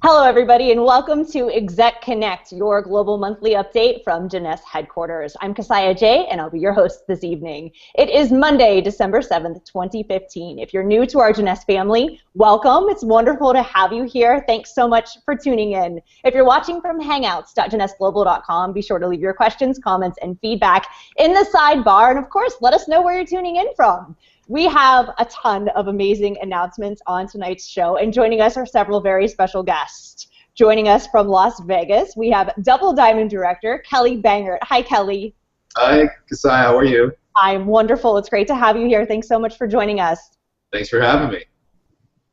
Hello, everybody, and welcome to Exec Connect, your global monthly update from JEUNESSE headquarters. I'm Kasaya J, and I'll be your host this evening. It is Monday, December 7th, 2015. If you're new to our JEUNESSE family, welcome. It's wonderful to have you here. Thanks so much for tuning in. If you're watching from hangouts.jeunesseglobal.com, be sure to leave your questions, comments, and feedback in the sidebar, and of course, let us know where you're tuning in from. We have a ton of amazing announcements on tonight's show, and joining us are several very special guests. Joining us from Las Vegas, we have Double Diamond Director Kelly Bangert. Hi, Kelly. Hi, Kasai. How are you? I'm wonderful. It's great to have you here. Thanks so much for joining us. Thanks for having me.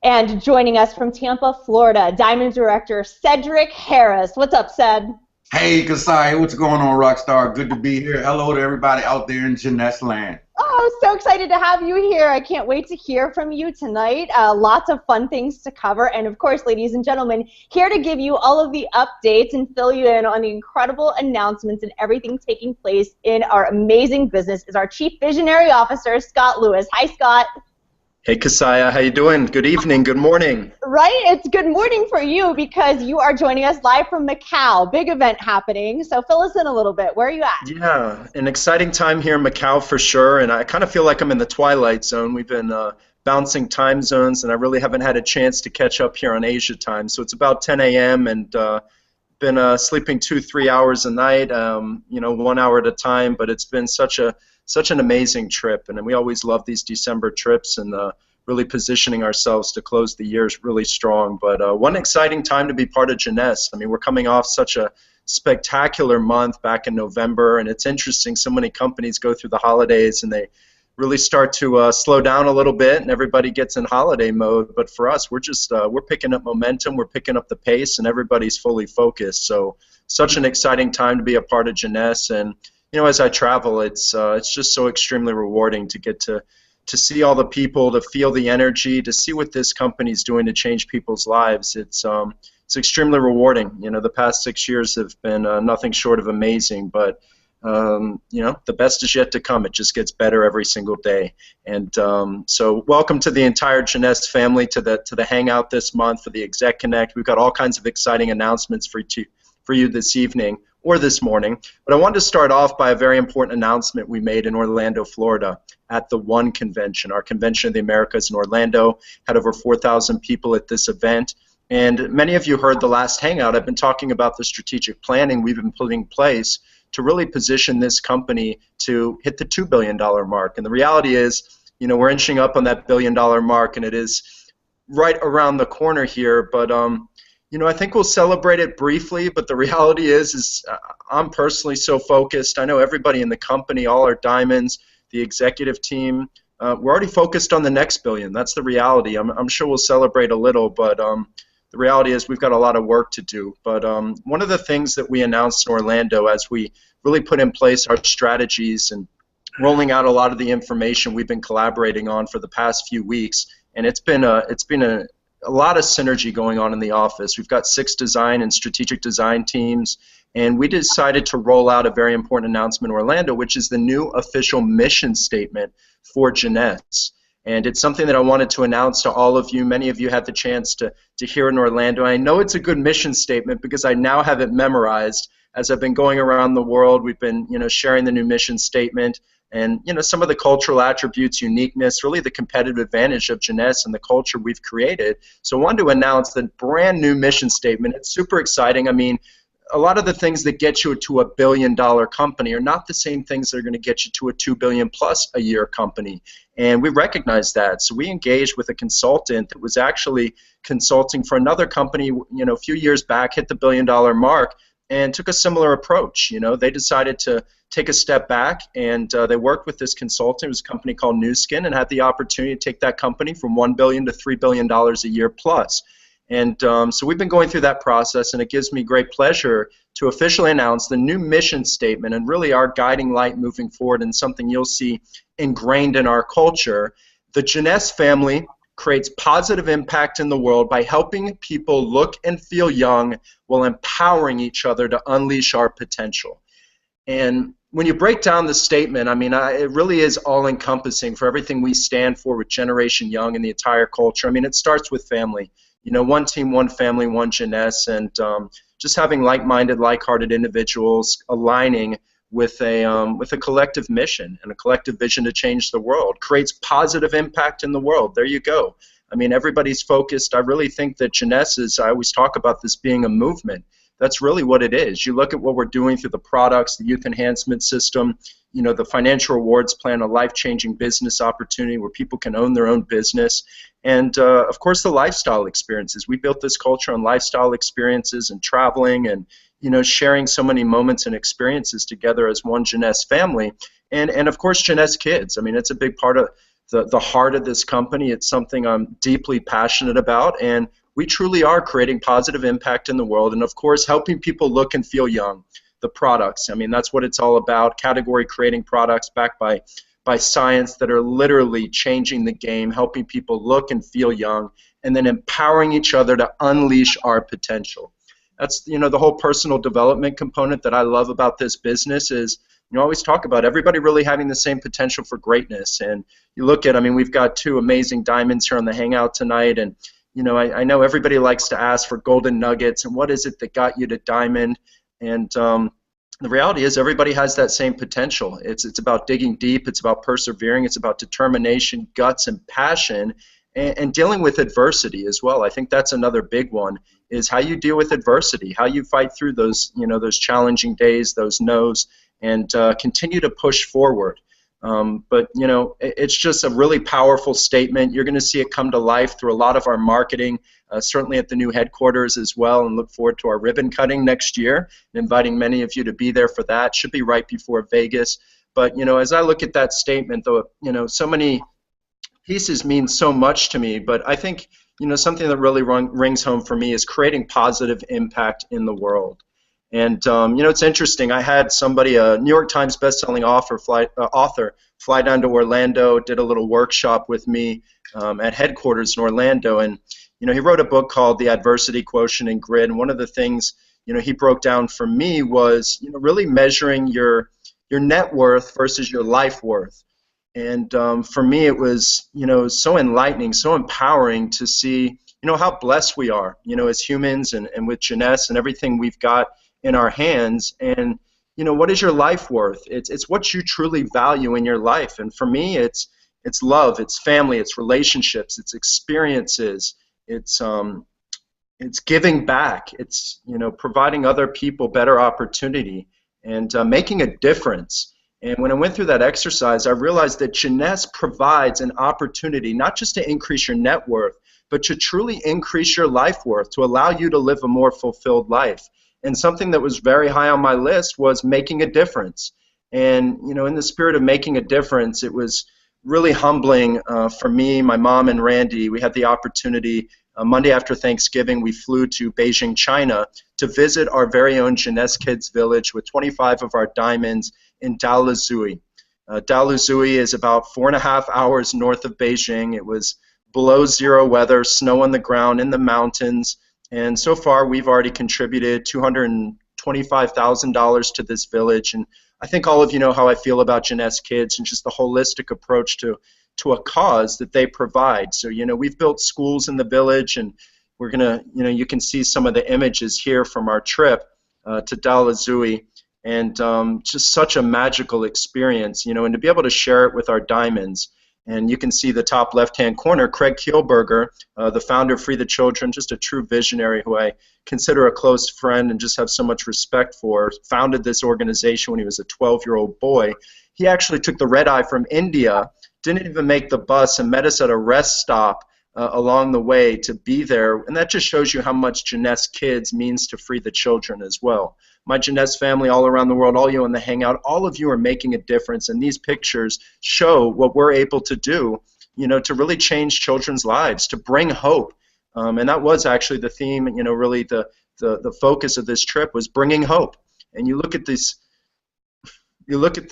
And joining us from Tampa, Florida, Diamond Director Cedric Harris. What's up, Ced? Hey, Kasai. What's going on, Rockstar? Good to be here. Hello to everybody out there in JEUNESSE land. Oh, so excited to have you here. I can't wait to hear from you tonight. Lots of fun things to cover. And of course, ladies and gentlemen, here to give you all of the updates and fill you in on the incredible announcements and everything taking place in our amazing business is our Chief Visionary Officer, Scott Lewis. Hi, Scott. Hey, Kasaya. How you doing? Good evening. Good morning. Right? It's good morning for you because you are joining us live from Macau. Big event happening. So fill us in a little bit. Where are you at? Yeah, an exciting time here in Macau for sure, and I kind of feel like I'm in the twilight zone. We've been bouncing time zones, and I really haven't had a chance to catch up here on Asia time. So it's about 10 a.m. and been sleeping 2-3 hours a night, 1 hour at a time. But it's been such an amazing trip, and we always love these December trips and really positioning ourselves to close the year really strong. But one exciting time to be part of JEUNESSE. I mean, we're coming off such a spectacular month back in November, and it's interesting, so many companies go through the holidays and they really start to slow down a little bit and everybody gets in holiday mode. But for us, we're picking up momentum, we're picking up the pace, and everybody's fully focused. So such an exciting time to be a part of JEUNESSE. And as I travel, it's just so extremely rewarding to get to see all the people, to feel the energy, to see what this company's doing to change people's lives. It's extremely rewarding. The past 6 years have been nothing short of amazing, but the best is yet to come. It just gets better every single day. And so welcome to the entire JEUNESSE family to the hangout this month for the Exec Connect. We've got all kinds of exciting announcements for you this evening or this morning. But I wanted to start off by a very important announcement we made in Orlando, Florida at the ONE convention. Our Convention of the Americas in Orlando had over 4,000 people at this event. And many of you heard the last hangout. I've been talking about the strategic planning we've been putting in place to really position this company to hit the $2 billion mark. And the reality is, we're inching up on that $1 billion mark, and it is right around the corner here. But I think we'll celebrate it briefly, but the reality is I'm personally so focused. I know everybody in the company, all our diamonds, the executive team, we're already focused on the next billion. That's the reality. I'm sure we'll celebrate a little, but the reality is we've got a lot of work to do. But one of the things that we announced in Orlando as we really put in place our strategies and rolling out a lot of the information we've been collaborating on for the past few weeks, and it's been a lot of synergy going on in the office. We've got 6 design and strategic design teams, and we decided to roll out a very important announcement in Orlando, which is the new official mission statement for JEUNESSE. And it's something that I wanted to announce to all of you. Many of you had the chance to hear in Orlando. I know it's a good mission statement because I now have it memorized. As I've been going around the world, we've been sharing the new mission statement. And some of the cultural attributes, uniqueness, really the competitive advantage of JEUNESSE and the culture we've created. So I wanted to announce the brand new mission statement. It's super exciting. I mean, a lot of the things that get you to a $1 billion company are not the same things that are going to get you to a $2 billion plus a year company. And we recognize that. So we engaged with a consultant that was actually consulting for another company, a few years back, hit the $1 billion mark, and took a similar approach. They decided to take a step back, and they worked with this consultant. It was a company called Nu Skin, and had the opportunity to take that company from $1 billion to $3 billion a year plus. And so we've been going through that process, and it gives me great pleasure to officially announce the new mission statement and really our guiding light moving forward, and something you'll see ingrained in our culture. The JEUNESSE family creates positive impact in the world by helping people look and feel young while empowering each other to unleash our potential. And when you break down the statement, I mean, it really is all-encompassing for everything we stand for with Generation Young and the entire culture. I mean, it starts with family. one team, one family, one Jeunesse, and just having like-minded, like-hearted individuals aligning with a collective mission and a collective vision to change the world creates positive impact in the world. There you go. I mean, everybody's focused. I really think that Jeunesse is, I always talk about this being a movement. That's really what it is. You look at what we're doing through the products, the youth enhancement system, the financial rewards plan, a life-changing business opportunity where people can own their own business, and of course the lifestyle experiences. We built this culture on lifestyle experiences and traveling and sharing so many moments and experiences together as one Jeunesse family, and of course Jeunesse Kids. I mean, it's a big part of the heart of this company. It's something I'm deeply passionate about, and we truly are creating positive impact in the world, and of course helping people look and feel young. The products, I mean, that's what it's all about. Category creating products backed by science that are literally changing the game, helping people look and feel young, and then empowering each other to unleash our potential. That's the whole personal development component that I love about this business is I always talk about everybody really having the same potential for greatness. And you look at, I mean, we've got two amazing diamonds here on the Hangout tonight, and I know everybody likes to ask for golden nuggets and what is it that got you to diamond. And the reality is everybody has that same potential. It's about digging deep, it's about persevering, it's about determination, guts, and passion, and dealing with adversity as well. I think that's another big one, is how you deal with adversity, how you fight through those, those challenging days, those no's, and continue to push forward. But it's just a really powerful statement. You're going to see it come to life through a lot of our marketing, certainly at the new headquarters as well, and look forward to our ribbon cutting next year, and inviting many of you to be there for that. Should be right before Vegas. But as I look at that statement, though, so many pieces mean so much to me, but I think something that really rings home for me is creating positive impact in the world. And it's interesting. I had somebody, a New York Times bestselling author, fly down to Orlando, did a little workshop with me at headquarters in Orlando, and he wrote a book called The Adversity Quotient and Grid. And one of the things he broke down for me was really measuring your net worth versus your life worth. And for me, it was so enlightening, so empowering to see how blessed we are as humans, and with Jeunesse and everything we've got in our hands. And what is your life worth? It's what you truly value in your life. And for me, it's love, it's family, it's relationships, it's experiences, it's giving back, it's providing other people better opportunity, and making a difference. And when I went through that exercise, I realized that Jeunesse provides an opportunity not just to increase your net worth, but to truly increase your life worth, to allow you to live a more fulfilled life. And something that was very high on my list was making a difference. And in the spirit of making a difference, it was really humbling for me, my mom, and Randy. We had the opportunity Monday after Thanksgiving. We flew to Beijing, China, to visit our very own Jeunesse Kids Village with 25 of our diamonds in Dalhousie. Dalhousie is about 4.5 hours north of Beijing. It was below zero weather, snow on the ground in the mountains. And so far, we've already contributed $225,000 to this village. And I think all of you know how I feel about Jeunesse Kids and just the holistic approach to a cause that they provide. So, we've built schools in the village, and we're going to, you can see some of the images here from our trip to Dalhousie. And just such a magical experience, and to be able to share it with our diamonds. And you can see the top left-hand corner, Craig Kielberger, the founder of Free the Children, just a true visionary who I consider a close friend and just have so much respect for, founded this organization when he was a 12-year-old boy. He actually took the red eye from India, didn't even make the bus, and met us at a rest stop along the way to be there. And that just shows you how much Jeunesse Kids means to Free the Children as well. My Jeunesse family all around the world, all you in the Hangout, all of you are making a difference, and these pictures show what we're able to do, to really change children's lives, to bring hope. And that was actually the theme, really the focus of this trip was bringing hope. And you look at the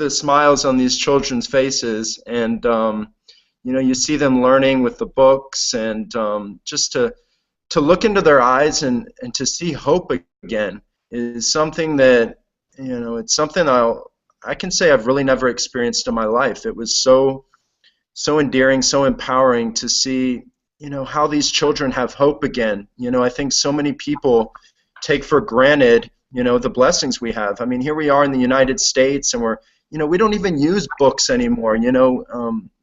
smiles on these children's faces, and you see them learning with the books, and just to look into their eyes and to see hope again is something that, it's something I can say I've really never experienced in my life. It was so endearing, so empowering to see how these children have hope again. I think so many people take for granted, the blessings we have. I mean, here we are in the United States, and we don't even use books anymore.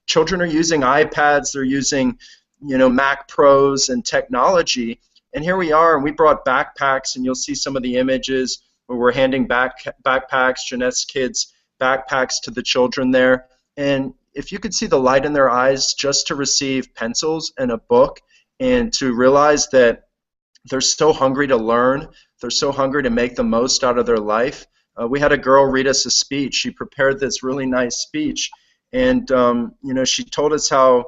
Children are using iPads, they're using, Mac Pros and technology, and here we are, and we brought backpacks, and you'll see some of the images where we're handing backpacks, Jeunesse kids backpacks to the children there, and if you could see the light in their eyes just to receive pencils and a book and to realize that they're so hungry to learn, they're so hungry to make the most out of their life. We had a girl read us a speech. She prepared this really nice speech, and she told us how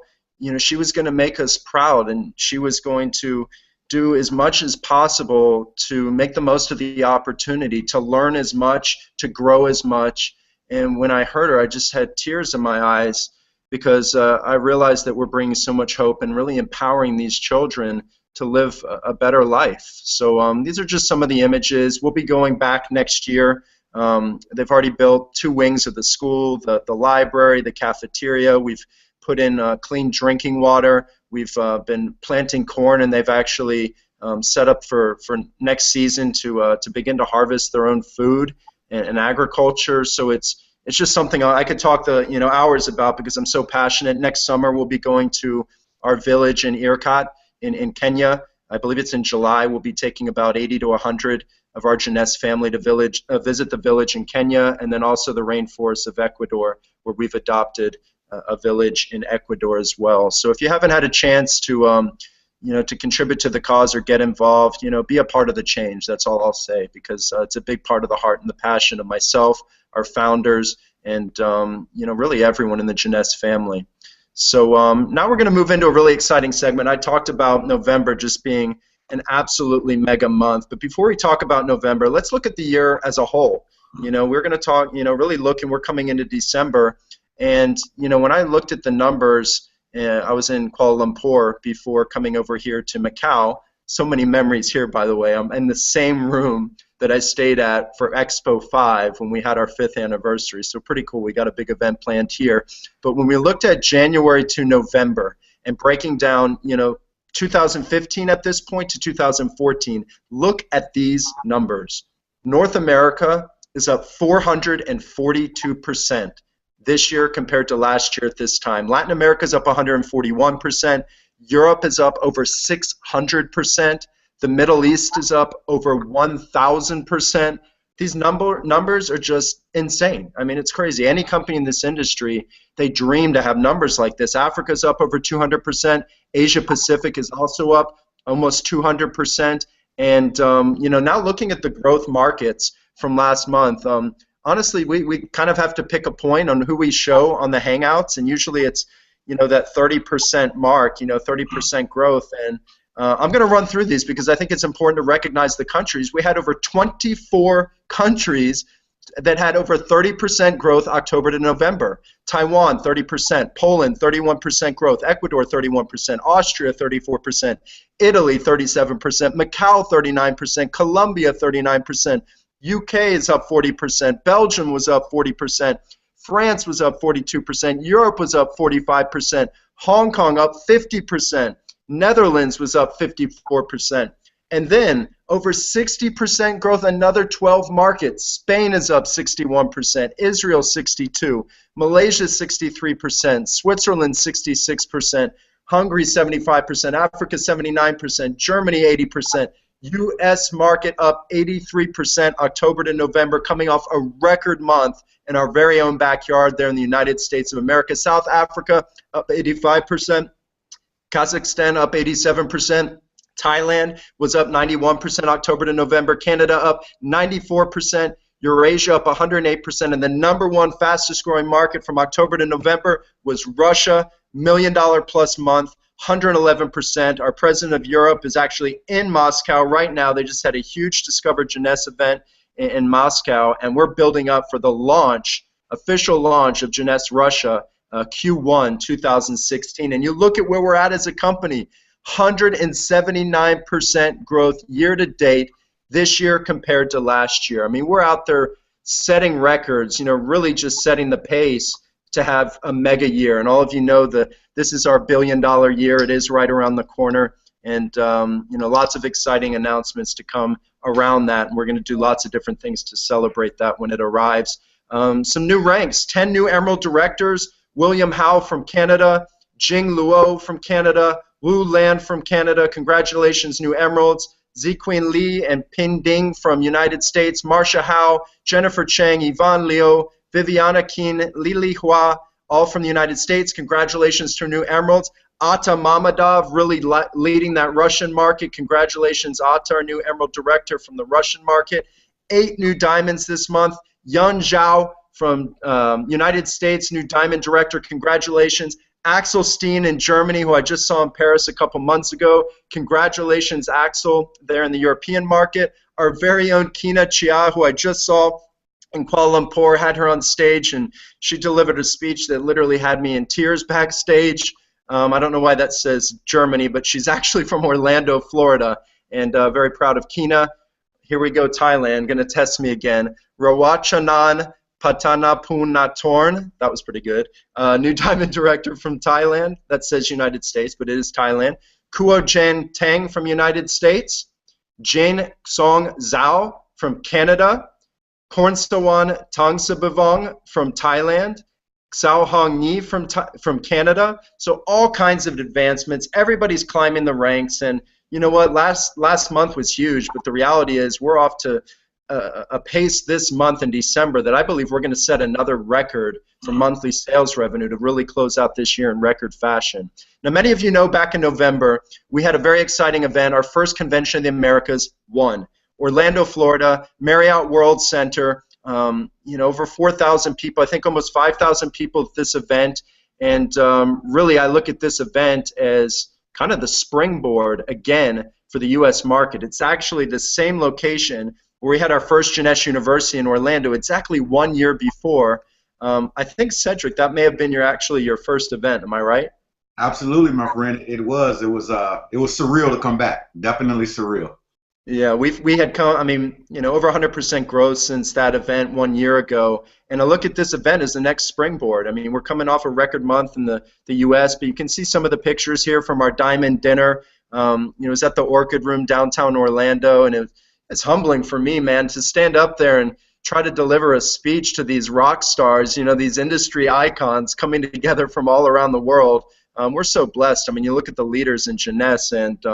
she was going to make us proud, and she was going to do as much as possible to make the most of the opportunity, to learn as much, to grow as much. And when I heard her, I just had tears in my eyes because I realized that we're bringing so much hope and really empowering these children to live a better life. So these are just some of the images. We'll be going back next year. They've already built 2 wings of the school, the library, the cafeteria. We've put in clean drinking water. We've been planting corn, and they've actually set up for next season to begin to harvest their own food and agriculture. So it's just something I could talk hours about because I'm so passionate. Next summer we'll be going to our village in Irkut in Kenya. I believe it's in July. We'll be taking about 80 to 100 of our Jeunesse family to visit the village in Kenya, and then also the rainforests of Ecuador, where we've adopted a village in Ecuador as well. So if you haven't had a chance to to contribute to the cause or get involved, be a part of the change. That's all I'll say, because it's a big part of the heart and the passion of myself, our founders, and really everyone in the Jeunesse family. So now we're going to move into a really exciting segment. I talked about November just being an absolutely mega month, but before we talk about November, let's look at the year as a whole. We're going to talk, really look, and we're coming into December, and when I looked at the numbers, I was in Kuala Lumpur before coming over here to Macau. So many memories here, by the way. I'm in the same room that I stayed at for Expo 5 when we had our 5th anniversary. So pretty cool. We got a big event planned here. But when we looked at January to November and breaking down, 2015 at this point to 2014, look at these numbers. North America is up 442%. This year compared to last year at this time. Latin America is up 141%. Europe is up over 600%. The Middle East is up over 1,000%. These numbers are just insane. I mean, it's crazy. Any company in this industry, they dream to have numbers like this. Africa's up over 200%. Asia Pacific is also up almost 200%. And now looking at the growth markets from last month, honestly, we kind of have to pick a point on who we show on the Hangouts, and usually it's, that 30% mark, 30% growth. And I'm going to run through these because I think it's important to recognize the countries. We had over 24 countries that had over 30% growth October to November. Taiwan, 30%. Poland, 31% growth. Ecuador, 31%. Austria, 34%. Italy, 37%. Macau, 39%. Colombia, 39%. UK is up 40%, Belgium was up 40%, France was up 42%, Europe was up 45%, Hong Kong up 50%, Netherlands was up 54%, and then over 60% growth, another 12 markets. Spain is up 61%, Israel 62%, Malaysia 63%, Switzerland 66%, Hungary 75%, Africa 79%, Germany 80%, U.S. market up 83% October to November, coming off a record month in our very own backyard there in the United States of America. South Africa up 85%, Kazakhstan up 87%, Thailand was up 91% October to November, Canada up 94%, Eurasia up 108%, and the #1 fastest growing market from October to November was Russia, $1 million plus month, 111%. Our president of Europe is actually in Moscow right now. They just had a huge Discover Jeunesse event in Moscow, and we're building up for the launch, official launch of Jeunesse Russia, Q1 2016. And you look at where we're at as a company, 179% growth year to date this year compared to last year. I mean, we're out there setting records, really just setting the pace to have a mega year. And all of you know that this is our billion-dollar year. It is right around the corner. And you know, lots of exciting announcements to come around that. And we're going to do lots of different things to celebrate that when it arrives. Some new ranks, 10 new Emerald Directors, William Howe from Canada, Jing Luo from Canada, Wu Lan from Canada. Congratulations, new Emeralds. Ziquin Li and Ping Ding from United States, Marcia Howe, Jennifer Chang, Yvonne Liu, Viviana Keen, Lili Hua, all from the United States. Congratulations to new Emeralds. Ata Mamadov really leading that Russian market. Congratulations, Ata, our new Emerald Director from the Russian market. 8 new diamonds this month. Yun Zhao from United States, new Diamond Director. Congratulations. Axel Steen in Germany, who I just saw in Paris a couple months ago. Congratulations, Axel, there in the European market. Our very own Kina Chia, who I just saw in Kuala Lumpur, had her on stage, and she delivered a speech that literally had me in tears backstage. I don't know why that says Germany, but she's actually from Orlando, Florida, and very proud of Kina. Here we go, Thailand, going to test me again. Rawachanan Patanapunatorn, that was pretty good. New Diamond Director from Thailand. That says United States, but it is Thailand. Kuo Jen Tang from United States. Jane Song Zhao from Canada. Kornsawan Tangsabavong from Thailand. Sao Hong Ni from Canada. So all kinds of advancements. Everybody's climbing the ranks, and you know what? Last month was huge, but the reality is we're off to a pace this month in December that I believe we're going to set another record for monthly sales revenue to really close out this year in record fashion. Now, many of you know back in November we had a very exciting event, our first convention in the Americas, Orlando, Florida, Marriott World Center. You know, over 4,000 people, I think almost 5,000 people at this event, and really I look at this event as kind of the springboard again for the U.S. market. It's actually the same location where we had our first JEUNESSE University in Orlando exactly 1 year before. I think, Cedric, that may have been actually your first event. Am I right? Absolutely, my friend. It was surreal to come back. Definitely surreal. Yeah, we had come, I mean, you know, over 100% growth since that event 1 year ago. And I look at this event as the next springboard. I mean, we're coming off a record month in the U.S., but you can see some of the pictures here from our Diamond Dinner. You know, it was at the Orchid Room downtown Orlando, and it's humbling for me, man, to stand up there and try to deliver a speech to these rock stars, you know, these industry icons coming together from all around the world. We're so blessed. I mean, you look at the leaders in JEUNESSE, and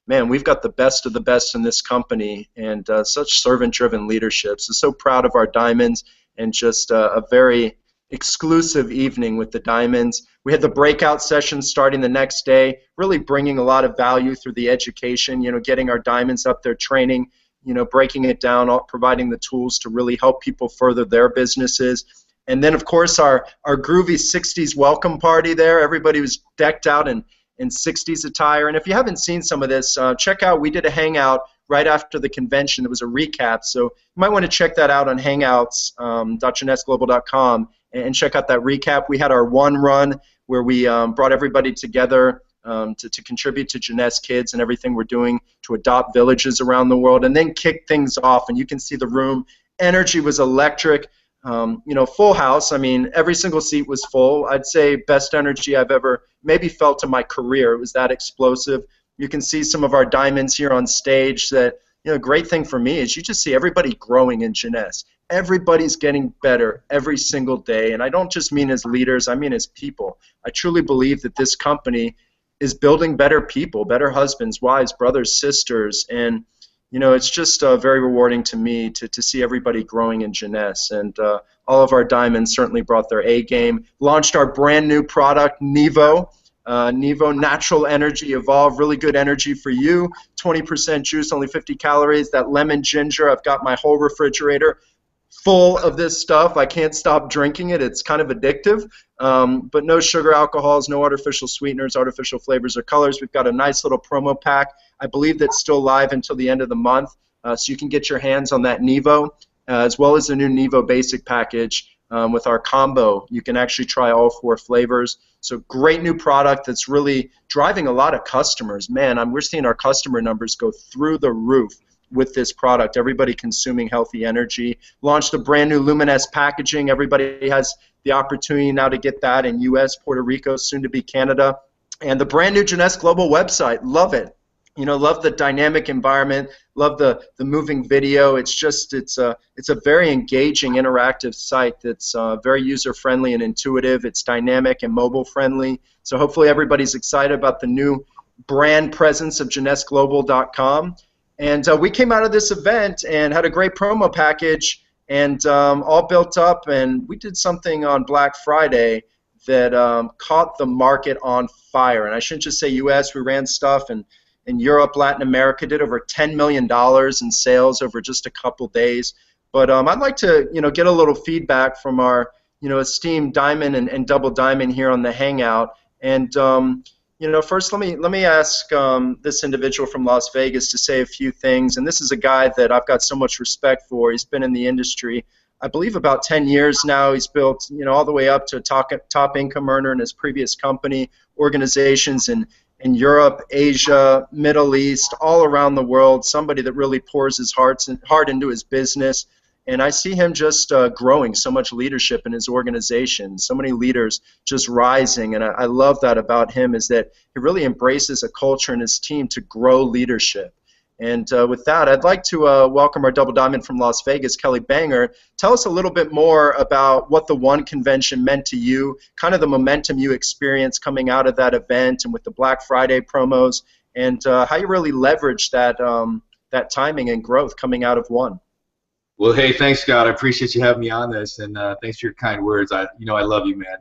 man, we've got the best of the best in this company, and such servant-driven leadership. So proud of our diamonds, and just a very exclusive evening with the diamonds. We had the breakout session starting the next day, really bringing a lot of value through the education, you know, getting our diamonds up there, training, you know, breaking it down, providing the tools to really help people further their businesses. And then, of course, our groovy 60s welcome party there. Everybody was decked out in 60s attire. And if you haven't seen some of this, check out, we did a hangout right after the convention. It was a recap. So you might want to check that out on hangouts.jeunesseglobal.com and check out that recap. We had our one run where we brought everybody together to contribute to JEUNESSE Kids and everything we're doing to adopt villages around the world, and then kick things off. And you can see the room. Energy was electric. You know, full house. I mean, every single seat was full. I'd say best energy I've ever maybe felt in my career. It was that explosive. You can see some of our diamonds here on stage. That, you know, great thing for me is you just see everybody growing in JEUNESSE. Everybody's getting better every single day, and I don't just mean as leaders, I mean as people. I truly believe that this company is building better people, better husbands, wives, brothers, sisters, and you know, it's just very rewarding to me to see everybody growing in JEUNESSE, and all of our diamonds certainly brought their A game. Launched our brand new product, Nevo. Nevo Natural Energy Evolve, really good energy for you. 20% juice, only 50 calories. That lemon ginger, I've got my whole refrigerator full of this stuff. I can't stop drinking it. It's kind of addictive, but no sugar, alcohols, no artificial sweeteners, artificial flavors or colors. We've got a nice little promo pack. I believe that's still live until the end of the month, so you can get your hands on that Nevo, as well as the new Nevo Basic package with our combo. You can actually try all 4 flavors. So great new product that's really driving a lot of customers. Man, we're seeing our customer numbers go through the roof with this product. Everybody consuming healthy energy. Launched a brand new Luminous packaging. Everybody has the opportunity now to get that in U.S., Puerto Rico, soon to be Canada. And the brand new Jeunesse Global website, love it. You know, love the dynamic environment, love the moving video. It's a very engaging, interactive site that's very user-friendly and intuitive. It's dynamic and mobile-friendly. So hopefully everybody's excited about the new brand presence of JEUNESSEGlobal.com. And we came out of this event and had a great promo package and all built up. And we did something on Black Friday that caught the market on fire. And I shouldn't just say U.S. We ran stuff in Europe, Latin America, did over $10 million in sales over just a couple days. But I'd like to, get a little feedback from our, esteemed Diamond and Double Diamond here on the Hangout. And first let me ask this individual from Las Vegas to say a few things. And this is a guy that I've got so much respect for. He's been in the industry, I believe, about 10 years now. He's built, all the way up to top income earner in his previous company, organizations in Europe, Asia, Middle East, all around the world, somebody that really pours his heart into his business. And I see him just growing so much leadership in his organization, so many leaders just rising. And I love that about him, is that he really embraces a culture in his team to grow leadership. And with that, I'd like to welcome our Double Diamond from Las Vegas, Kelly Banger. Tell us a little bit more about what the One convention meant to you, kind of the momentum you experienced coming out of that event and with the Black Friday promos, and how you really leveraged that timing and growth coming out of One. Well, hey, thanks, Scott. I appreciate you having me on this, and thanks for your kind words. I love you, man.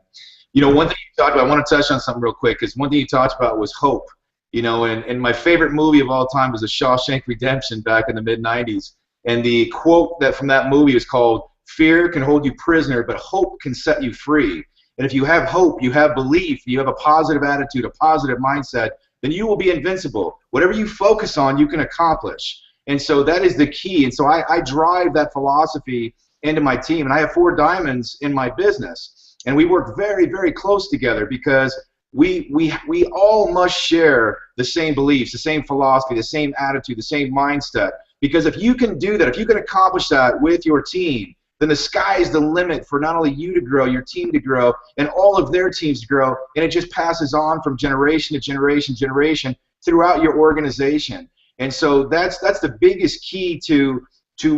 One thing you talked about, I want to touch on something real quick, because one thing you talked about was hope. And my favorite movie of all time was The Shawshank Redemption back in the mid-'90s. And the quote from that movie is called, "Fear can hold you prisoner, but hope can set you free." And if you have hope, you have belief, you have a positive attitude, a positive mindset, then you will be invincible. Whatever you focus on, you can accomplish. And so that is the key. And so I drive that philosophy into my team. And I have 4 diamonds in my business. And we work very, very close together, because we all must share the same beliefs, the same philosophy, the same attitude, the same mindset. Because if you can do that, if you can accomplish that with your team, then the sky is the limit for not only you to grow, your team to grow, and all of their teams to grow. And it just passes on from generation to generation throughout your organization. And so that's the biggest key to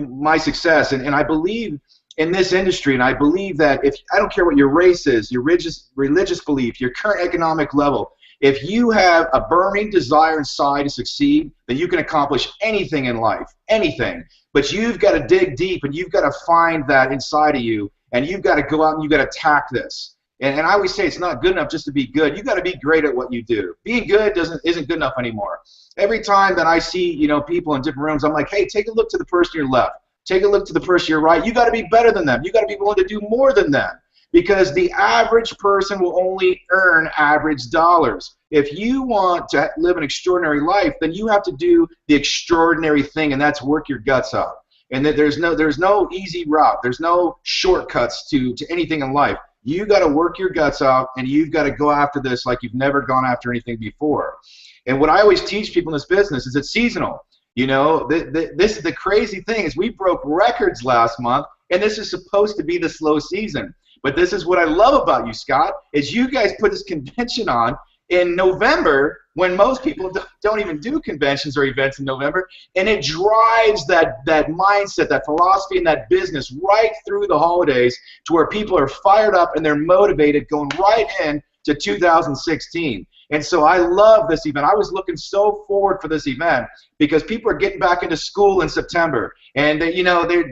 my success. And I believe in this industry, and I believe that I don't care what your race is, your religious belief, your current economic level, if you have a burning desire inside to succeed, then you can accomplish anything in life, anything. But you've got to dig deep, and you've got to find that inside of you, and you've got to go out and you've got to attack this. And I always say it's not good enough just to be good. You've got to be great at what you do. Being good isn't good enough anymore. Every time that I see people in different rooms, I'm like, hey, take a look to the person to your left. Take a look to the person to your right. You got to be better than them. You got to be willing to do more than them, because the average person will only earn average dollars. If you want to live an extraordinary life, then you have to do the extraordinary thing, and that's work your guts out. And that there's no easy route. There's no shortcuts to anything in life. You got to work your guts out, and you've got to go after this like you've never gone after anything before. And what I always teach people in this business is it's seasonal. This is the crazy thing, is we broke records last month, and this is supposed to be the slow season. But this is what I love about you, Scott, is you guys put this convention on in November, when most people don't even do conventions or events in November, and it drives that mindset, that philosophy, and that business right through the holidays, to where people are fired up and they're motivated going right in to 2016. And so I love this event. I was looking so forward for this event, because people are getting back into school in September, and they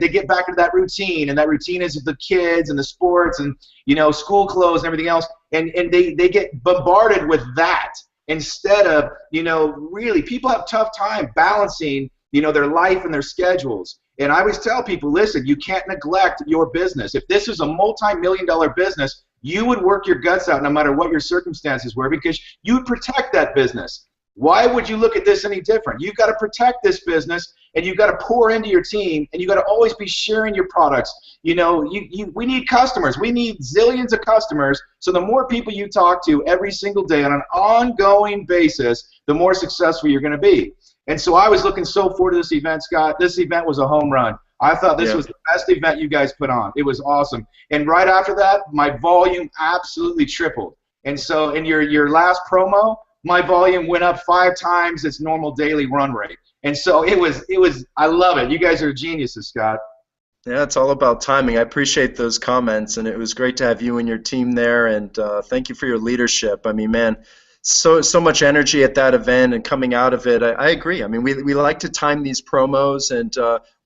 get back into that routine, and that routine is the kids and the sports and school clothes and everything else, and they get bombarded with that, instead of really, people have tough time balancing their life and their schedules. And I always tell people, listen, you can't neglect your business. If this is a multi-million-dollar business, you would work your guts out no matter what your circumstances were, because you would protect that business. Why would you look at this any different? You've got to protect this business, and you've got to pour into your team, and you've got to always be sharing your products. We need customers. We need zillions of customers. So the more people you talk to every single day on an ongoing basis, the more successful you're going to be. And so I was looking so forward to this event, Scott. This event was a home run. I thought this was the best event you guys put on. It was awesome. And right after that, my volume absolutely tripled. And so in your last promo, my volume went up 5 times its normal daily run rate. And so it was I love it. You guys are geniuses, Scott. Yeah, it's all about timing. I appreciate those comments, and it was great to have you and your team there, and thank you for your leadership. I mean, man, so much energy at that event and coming out of it. I agree. I mean, we like to time these promos, and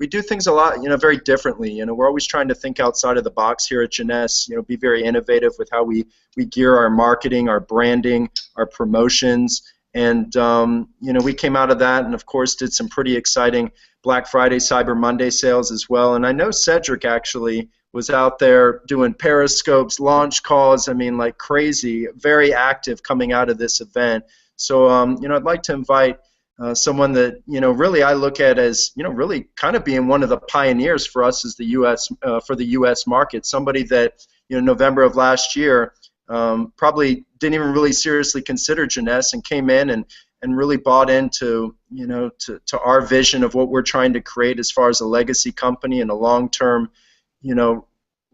we do things a lot, very differently. We're always trying to think outside of the box here at JEUNESSE, be very innovative with how we gear our marketing, our branding, our promotions. And, we came out of that and, of course, did some pretty exciting Black Friday, Cyber Monday sales as well. And I know Cedric actually was out there doing periscopes, launch calls, I mean, like crazy, very active coming out of this event. So, I'd like to invite someone that, really I look at as, really kind of being one of the pioneers for us as the U.S., for the U.S. market, somebody that, November of last year, probably didn't even really seriously consider JEUNESSE and came in and really bought into to our vision of what we're trying to create as far as a legacy company and a long-term,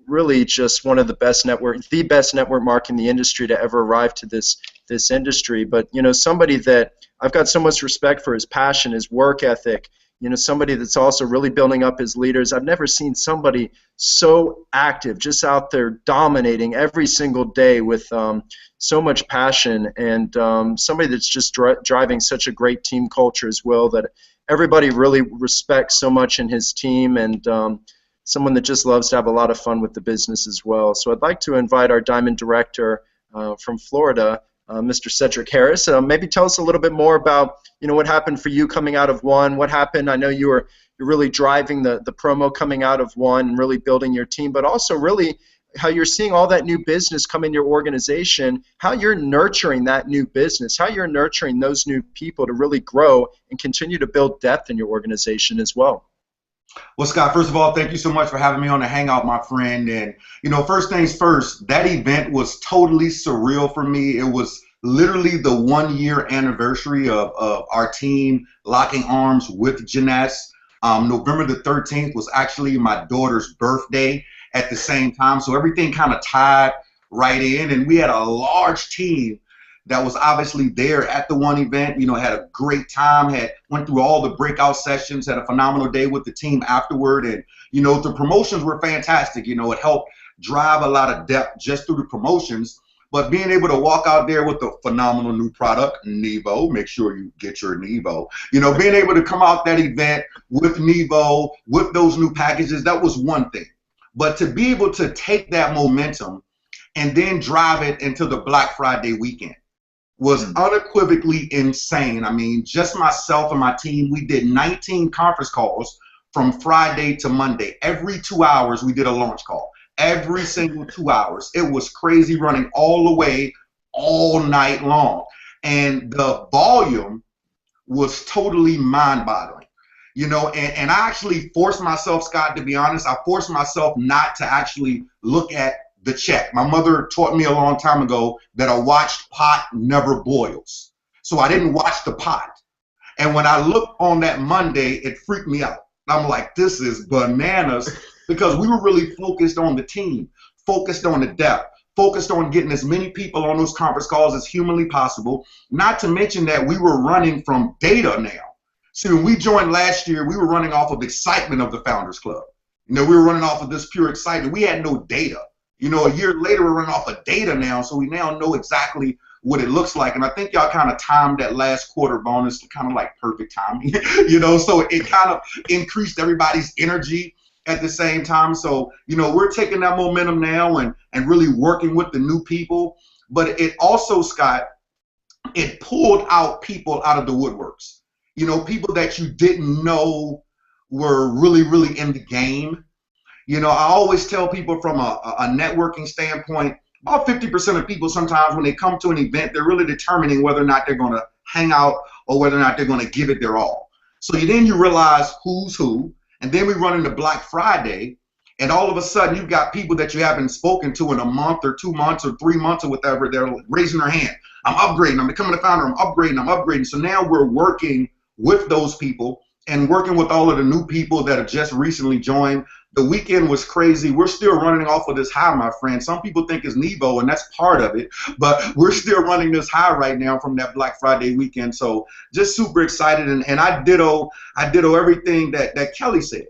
really just one of the best network marketing in the industry to ever arrive to this industry. But somebody that I've got so much respect for his passion, his work ethic. Somebody that's also really building up his leaders. I've never seen somebody so active, just out there dominating every single day with so much passion, and somebody that's just driving such a great team culture as well that everybody really respects so much in his team, and someone that just loves to have a lot of fun with the business as well. So I'd like to invite our Diamond Director from Florida, Mr. Cedric Harris. Maybe tell us a little bit more about what happened for you coming out of one. What happened? I know you're really driving the promo coming out of one and really building your team, but also really how you're seeing all that new business come in your organization, how you're nurturing that new business, how you're nurturing those new people to really grow and continue to build depth in your organization as well. Well, Scott, first of all, thank you so much for having me on the Hangout, my friend. And, first things first, that event was totally surreal for me. It was literally the 1-year anniversary of our team locking arms with JEUNESSE. November the 13th was actually my daughter's birthday at the same time. So everything kind of tied right in. And we had a large team that was obviously there at the one event, had a great time, went through all the breakout sessions, had a phenomenal day with the team afterward. And, the promotions were fantastic. It helped drive a lot of depth just through the promotions. But being able to walk out there with a phenomenal new product, Nevo, make sure you get your Nevo, being able to come out that event with Nevo, with those new packages, that was one thing. But to be able to take that momentum and then drive it into the Black Friday weekend was unequivocally insane. I mean, just myself and my team, we did 19 conference calls from Friday to Monday. Every 2 hours, we did a launch call. Every single 2 hours. It was crazy, running all the way, all night long. And the volume was totally mind-boggling. And I actually forced myself, Scott, to be honest, I forced myself not to actually look at the check. My mother taught me a long time ago that a watched pot never boils. So I didn't watch the pot. And when I looked on that Monday, it freaked me out. I'm like, this is bananas, because we were really focused on the team, focused on the depth, focused on getting as many people on those conference calls as humanly possible, not to mention that we were running from data now. See, when we joined last year, we were running off of excitement of the Founders Club. We were running off of this pure excitement. We had no data. A year later, we're running off of data now, so we now know exactly what it looks like. And I think y'all kind of timed that last quarter bonus to kind of like perfect timing, so it kind of increased everybody's energy at the same time. So, we're taking that momentum now and really working with the new people. But it also, Scott, it pulled out people out of the woodworks. People that you didn't know were really, really in the game. I always tell people from a networking standpoint, about 50% of people sometimes when they come to an event, they're really determining whether or not they're going to hang out or whether or not they're going to give it their all. So then you realize who's who, and then we run into Black Friday, and all of a sudden you've got people that you haven't spoken to in a month or 2 months or 3 months or whatever. They're raising their hand. I'm upgrading. I'm becoming a founder. I'm upgrading. I'm upgrading. So now we're working with those people and working with all of the new people that have just recently joined. The weekend was crazy. We're still running off of this high, my friend. Some people think it's Nebo, and that's part of it, but we're still running this high right now from that Black Friday weekend. So just super excited, and I ditto everything that Kelly said.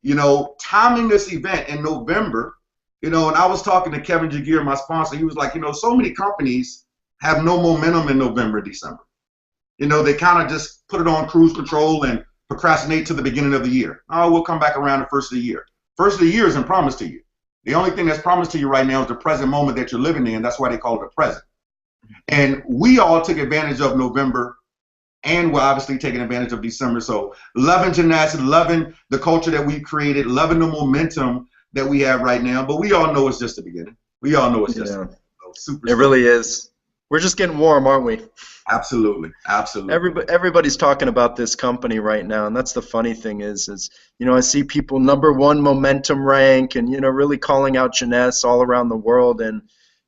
You know, timing this event in November, you know, and I was talking to Kevin Jagir, my sponsor. He was like, you know, so many companies have no momentum in November, December. You know, they kind of just put it on cruise control and procrastinate to the beginning of the year. Oh, we'll come back around the first of the year. First of the year isn't promised to you. The only thing that's promised to you right now is the present moment that you're living in. That's why they call it the present. And we all took advantage of November, and we're obviously taking advantage of December. So loving Jeunesse, loving the culture that we've created, loving the momentum that we have right now. But we all know it's just the beginning. We all know it's just the beginning. So super. It really is. We're just getting warm, aren't we? Absolutely, absolutely. Everybody's talking about this company right now, and that's the funny thing is you know, I see people #1 momentum rank, and you know, really calling out Jeunesse all around the world, and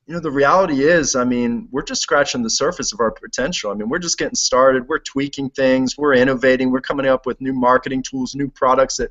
you know, the reality is, I mean, we're just scratching the surface of our potential. I mean, we're just getting started. We're tweaking things. We're innovating. We're coming up with new marketing tools, new products that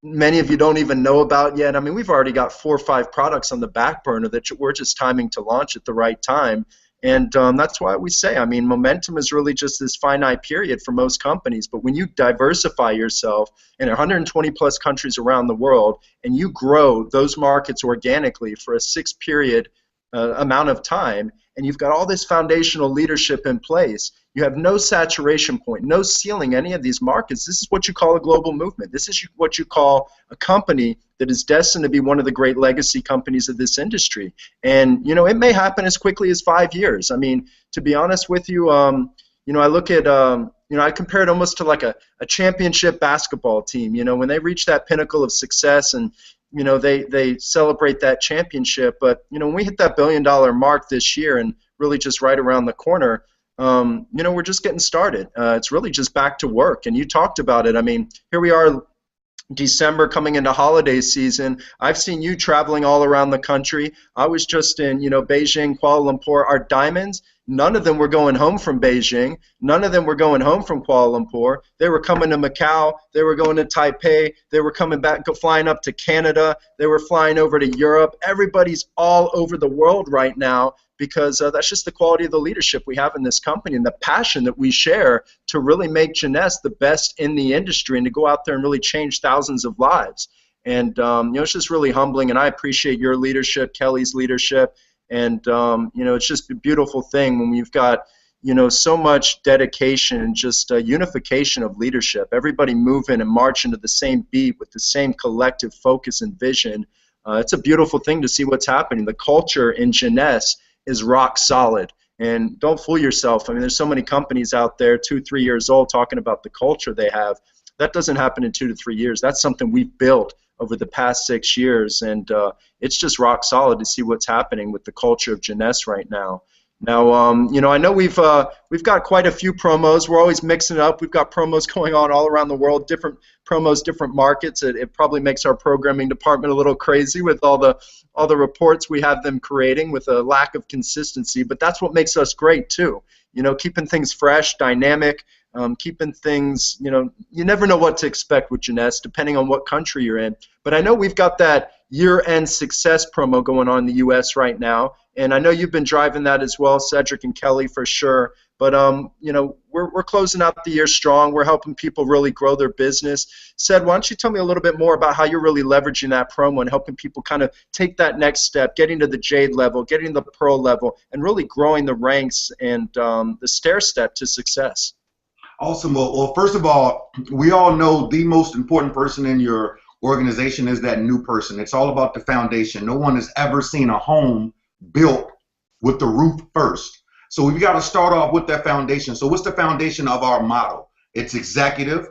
many of you don't even know about yet. I mean, we've already got 4 or 5 products on the back burner that we're just timing to launch at the right time. And that's why we say, I mean, momentum is really just this finite period for most companies. But when you diversify yourself in 120 plus countries around the world and you grow those markets organically for a 6-period amount of time, and you've got all this foundational leadership in place, you have no saturation point, no ceiling any of these markets. This is what you call a global movement. This is what you call a company that is destined to be one of the great legacy companies of this industry. And, you know, it may happen as quickly as 5 years. I mean, to be honest with you, you know, I look at, you know, I compare it almost to like a championship basketball team. You know, when they reach that pinnacle of success and, you know, they celebrate that championship. But, you know, when we hit that $1 billion mark this year and really just right around the corner, you know, we're just getting started. It's really just back to work. And you talked about it. I mean, here we are, December coming into holiday season. I've seen you traveling all around the country. I was just in, you know, Beijing, Kuala Lumpur. Our diamonds, none of them were going home from Beijing. None of them were going home from Kuala Lumpur. They were coming to Macau. They were going to Taipei. They were coming back, flying up to Canada. They were flying over to Europe. Everybody's all over the world right now because that's just the quality of the leadership we have in this company and the passion that we share to really make Jeunesse the best in the industry and to go out there and really change thousands of lives. And you know, it's just really humbling, and I appreciate your leadership, Kelly's leadership, and you know, it's just a beautiful thing when you've got, you know, so much dedication and just unification of leadership. Everybody moving and marching to the same beat with the same collective focus and vision. It's a beautiful thing to see what's happening. The culture in Jeunesse is rock solid. And don't fool yourself. I mean, there's so many companies out there, 2, 3 years old, talking about the culture they have. That doesn't happen in 2 to 3 years. That's something we've built over the past 6 years, and it's just rock solid to see what's happening with the culture of Jeunesse right now. Now, you know, I know we've got quite a few promos. We're always mixing it up. We've got promos going on all around the world, different promos, different markets. It probably makes our programming department a little crazy with all the reports we have them creating with a lack of consistency. But that's what makes us great too. You know, keeping things fresh, dynamic, keeping things. You know, you never know what to expect with Jeunesse, depending on what country you're in. But I know we've got that year-end success promo going on in the U.S. right now, and I know you've been driving that as well, Cedric and Kelly, for sure. But you know, we're closing out the year strong. We're helping people really grow their business. Ced, why don't you tell me a little bit more about how you're really leveraging that promo and helping people kind of take that next step, getting to the Jade level, getting to the Pearl level, and really growing the ranks and the stair step to success. Awesome. Well, first of all, we all know the most important person in your organization is that new person. It's all about the foundation. No one has ever seen a home built with the roof first. So we've got to start off with that foundation. So what's the foundation of our model? It's executive.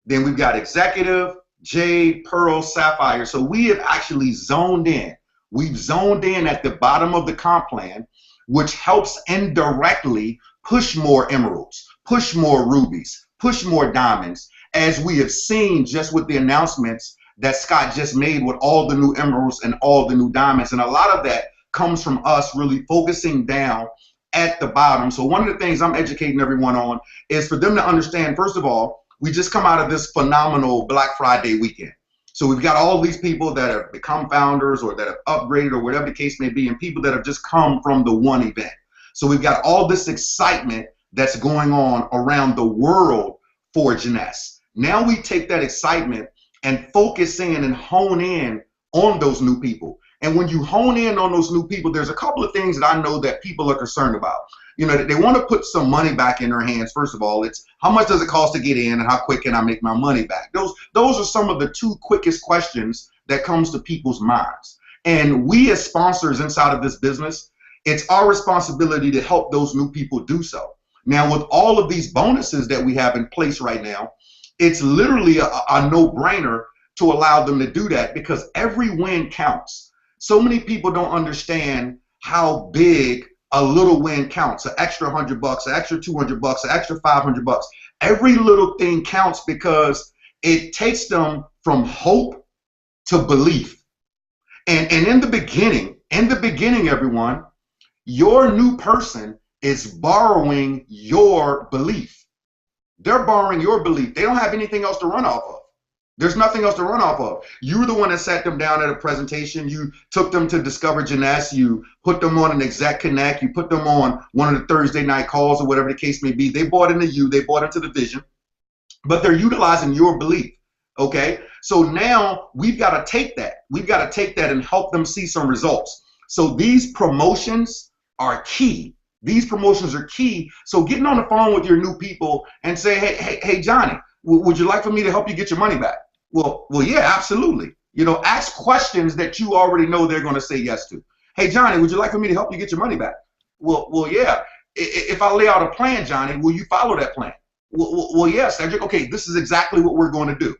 Then we've got executive, Jade, Pearl, Sapphire. So we have actually zoned in. We've zoned in at the bottom of the comp plan, which helps indirectly push more emeralds, push more rubies, push more diamonds, as we have seen just with the announcements that Scott just made with all the new emeralds and all the new diamonds. And a lot of that comes from us really focusing down at the bottom. So one of the things I'm educating everyone on is for them to understand, first of all, we just come out of this phenomenal Black Friday weekend. So we've got all these people that have become founders or that have upgraded or whatever the case may be, and people that have just come from the one event. So we've got all this excitement that's going on around the world for JEUNESSE. Now we take that excitement and focus in and hone in on those new people. And when you hone in on those new people, there's a couple of things that I know that people are concerned about. You know, they want to put some money back in their hands. First of all, it's how much does it cost to get in and how quick can I make my money back? Those are some of the two quickest questions that comes to people's minds. And we as sponsors inside of this business, it's our responsibility to help those new people do so. Now, with all of these bonuses that we have in place right now, it's literally a no-brainer to allow them to do that because every win counts. So many people don't understand how big a little win counts. An extra $100, an extra $200, an extra $500. Every little thing counts because it takes them from hope to belief. And in the beginning, everyone, your new person is borrowing your belief. They're borrowing your belief. They don't have anything else to run off of. There's nothing else to run off of. You were the one that sat them down at a presentation. You took them to discover JEUNESSE. You put them on an Exec Connect. You put them on one of the Thursday night calls or whatever the case may be. They bought into you. They bought into the vision. But they're utilizing your belief. Okay? So now we've got to take that. We've got to take that and help them see some results. So these promotions are key. These promotions are key. So getting on the phone with your new people and say, hey, Johnny, would you like for me to help you get your money back? Well, yeah, absolutely. You know, ask questions that you already know they're going to say yes to. Hey, Johnny, would you like for me to help you get your money back? Well, yeah. If I lay out a plan, Johnny, will you follow that plan? Well, yes, Cedric. Okay, this is exactly what we're going to do.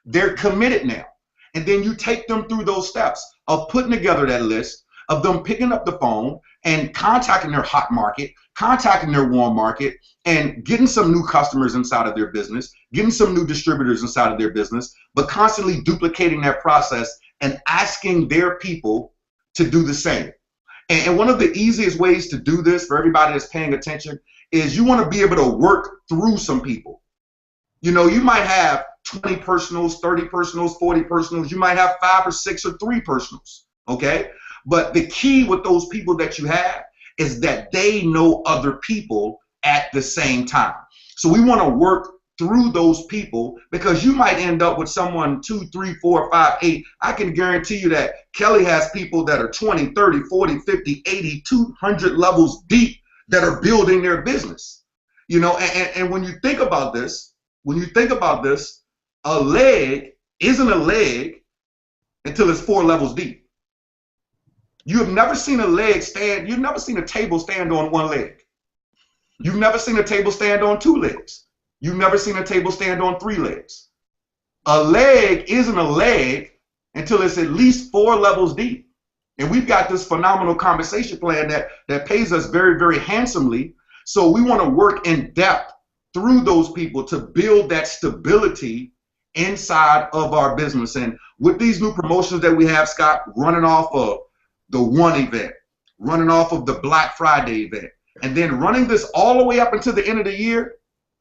They're committed now. And then you take them through those steps of putting together that list, of them picking up the phone and contacting their hot market, contacting their warm market, and getting some new customers inside of their business, getting some new distributors inside of their business, but constantly duplicating that process and asking their people to do the same. And one of the easiest ways to do this for everybody that's paying attention is you want to be able to work through some people. You know, you might have 20 personals, 30 personals, 40 personals. You might have 5 or 6 or 3 personals, okay? But the key with those people that you have is that they know other people at the same time. So we want to work through those people because you might end up with someone 2, 3, 4, 5, 8. I can guarantee you that Kelly has people that are 20, 30, 40, 50, 80, 200 levels deep that are building their business. You know, and when you think about this, a leg isn't a leg until it's 4 levels deep. You have never seen a leg stand, you've never seen a table stand on 1 leg. You've never seen a table stand on 2 legs. You've never seen a table stand on 3 legs. A leg isn't a leg until it's at least 4 levels deep. And we've got this phenomenal compensation plan that pays us very, very handsomely. So we want to work in depth through those people to build that stability inside of our business. And with these new promotions that we have, Scott, running off of the one event, running off of the Black Friday event, and then running this all the way up until the end of the year,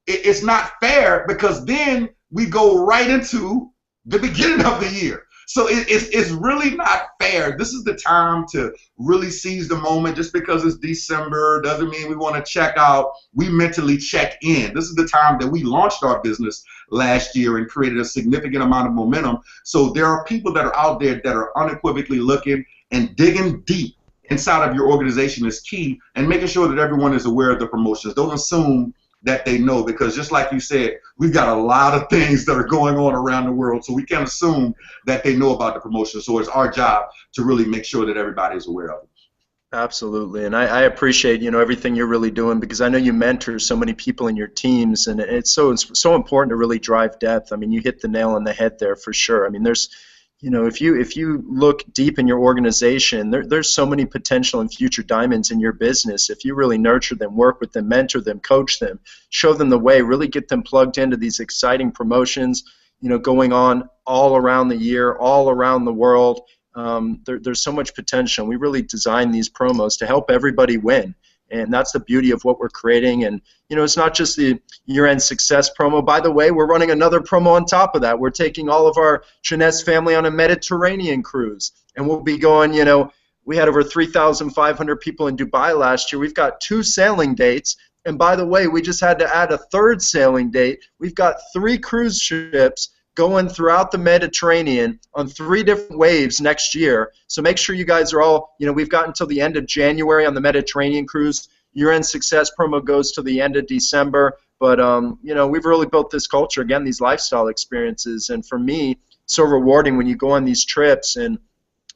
it's not fair because then we go right into the beginning of the year. So it's really not fair. This is the time to really seize the moment. Just because it's December doesn't mean we want to check out. We mentally check in. This is the time that we launched our business last year and created a significant amount of momentum. So there are people that are out there that are unequivocally looking, and digging deep inside of your organization is key, and making sure that everyone is aware of the promotions. Don't assume that they know, because just like you said, we've got a lot of things that are going on around the world, so we can't assume that they know about the promotions. So it's our job to really make sure that everybody is aware of it. Absolutely, and I appreciate everything you're really doing, because I know you mentor so many people in your teams, and it's so important to really drive depth. I mean, you hit the nail on the head there for sure. I mean, there's if you look deep in your organization, there's so many potential and future diamonds in your business. If you really nurture them, work with them, mentor them, coach them, show them the way, really get them plugged into these exciting promotions, going on all around the year, all around the world. There's so much potential. We really design these promos to help everybody win. And that's the beauty of what we're creating. And, you know, it's not just the year-end success promo. By the way, we're running another promo on top of that. We're taking all of our Jeunesse family on a Mediterranean cruise. And we'll be going, you know, we had over 3,500 people in Dubai last year. We've got 2 sailing dates. And by the way, we just had to add a 3rd sailing date. We've got 3 cruise ships going throughout the Mediterranean on 3 different waves next year. So make sure you guys are all, you know, we've got until the end of January on the Mediterranean cruise. Year-end success promo goes to the end of December. But, you know, we've really built this culture, again, these lifestyle experiences. And for me, so rewarding when you go on these trips. And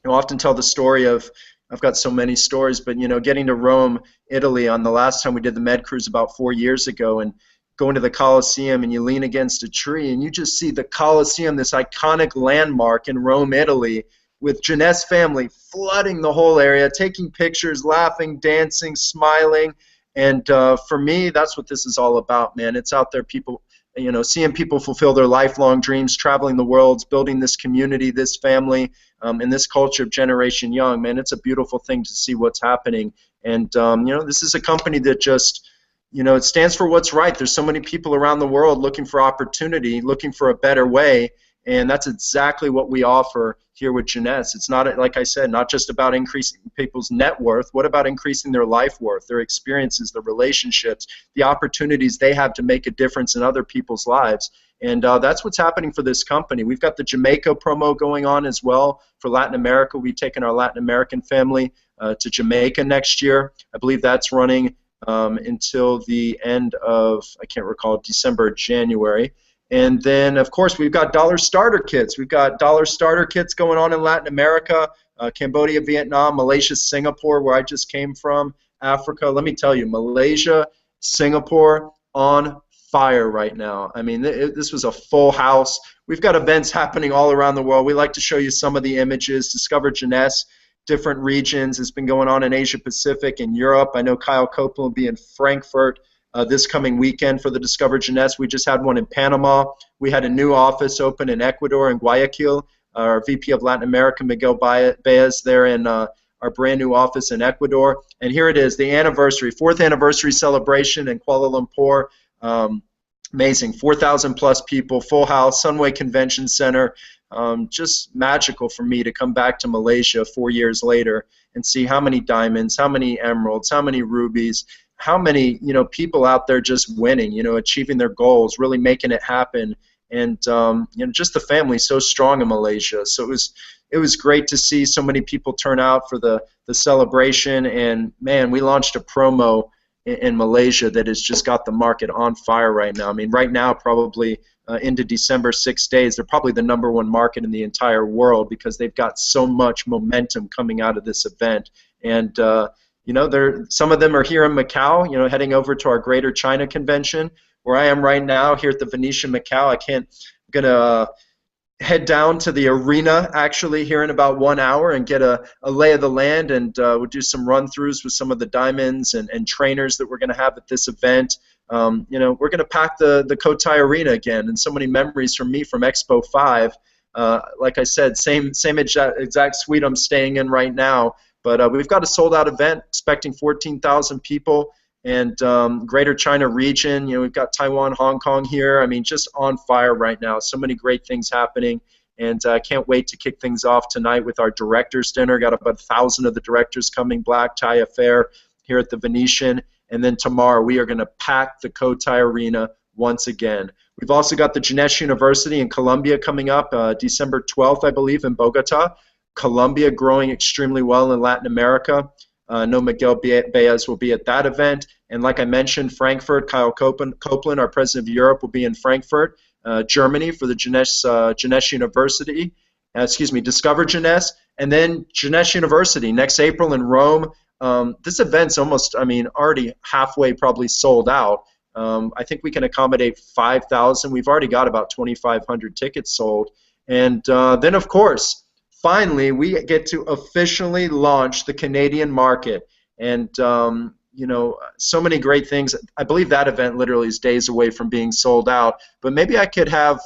I often tell the story of, I've got so many stories, but, you know, getting to Rome, Italy on the last time we did the Med Cruise about 4 years ago, and going to the Colosseum, and you lean against a tree and you just see the Colosseum, this iconic landmark in Rome, Italy, with Jeunesse family flooding the whole area, taking pictures, laughing, dancing, smiling. And for me, that's what this is all about, man. It's out there, people, you know, seeing people fulfill their lifelong dreams, traveling the world, building this community, this family, and this culture of Generation Young, man. It's a beautiful thing to see what's happening. And, you know, this is a company that just, you know, it stands for what's right. There's so many people around the world looking for opportunity, looking for a better way, and that's exactly what we offer here with Jeunesse. It's not, like I said, not just about increasing people's net worth. What about increasing their life worth, their experiences, their relationships, the opportunities they have to make a difference in other people's lives? And that's what's happening for this company. We've got the Jamaica promo going on as well for Latin America. We've taken our Latin American family to Jamaica next year. I believe that's running until the end of, I can't recall, December or January. And then, of course, we've got dollar starter kits. We've got dollar starter kits going on in Latin America, Cambodia, Vietnam, Malaysia, Singapore, where I just came from, Africa. Let me tell you, Malaysia, Singapore, on fire right now. I mean, this was a full house. We've got events happening all around the world. We like to show you some of the images. Discover Jeunesse, different regions. It's been going on in Asia Pacific and Europe. I know Kyle Copeland will be in Frankfurt this coming weekend for the Discover Jeunesse. We just had one in Panama. We had a new office open in Ecuador, in Guayaquil. Our VP of Latin America, Miguel Baez, there in our brand new office in Ecuador. And here it is, the anniversary, 4th anniversary celebration in Kuala Lumpur. Amazing, 4,000 plus people, full house, Sunway Convention Center. Just magical for me to come back to Malaysia 4 years later and see how many diamonds, how many emeralds, how many rubies, how many, you know, people out there just winning, you know, achieving their goals, really making it happen. And you know, just the family so strong in Malaysia. So it was great to see so many people turn out for the celebration. And man, we launched a promo in Malaysia that has just got the market on fire right now. I mean, right now, probably into December, 6 days, they're probably the #1 market in the entire world because they've got so much momentum coming out of this event. And you know, some of them are here in Macau, you know, heading over to our Greater China Convention, where I am right now here at the Venetian Macau. I'm going to head down to the arena actually here in about 1 hour and get a lay of the land, and we'll do some run-throughs with some of the diamonds and trainers that we're going to have at this event. You know, we're going to pack the Cotai Arena again, and so many memories from me from Expo 5. Like I said, same exact suite I'm staying in right now. But we've got a sold-out event, expecting 14,000 people, and Greater China region. You know, we've got Taiwan, Hong Kong here. I mean, just on fire right now. So many great things happening, and I can't wait to kick things off tonight with our directors' dinner. Got about 1,000 of the directors coming, black tie affair here at the Venetian, and then tomorrow we are going to pack the Cotai Arena once again. We've also got the Jeunesse University in Colombia coming up, December 12th, I believe, in Bogota. Colombia growing extremely well in Latin America. I know Miguel Baez will be at that event. And like I mentioned, Frankfurt, Kyle Copeland, our president of Europe, will be in Frankfurt, Germany for the Jeunesse University. Discover Jeunesse. And then Jeunesse University next April in Rome. This event's almost, I mean, already halfway probably sold out. I think we can accommodate 5,000. We've already got about 2,500 tickets sold. And then, of course, finally, we get to officially launch the Canadian market, and you know, so many great things. I believe that event literally is days away from being sold out. But maybe I could have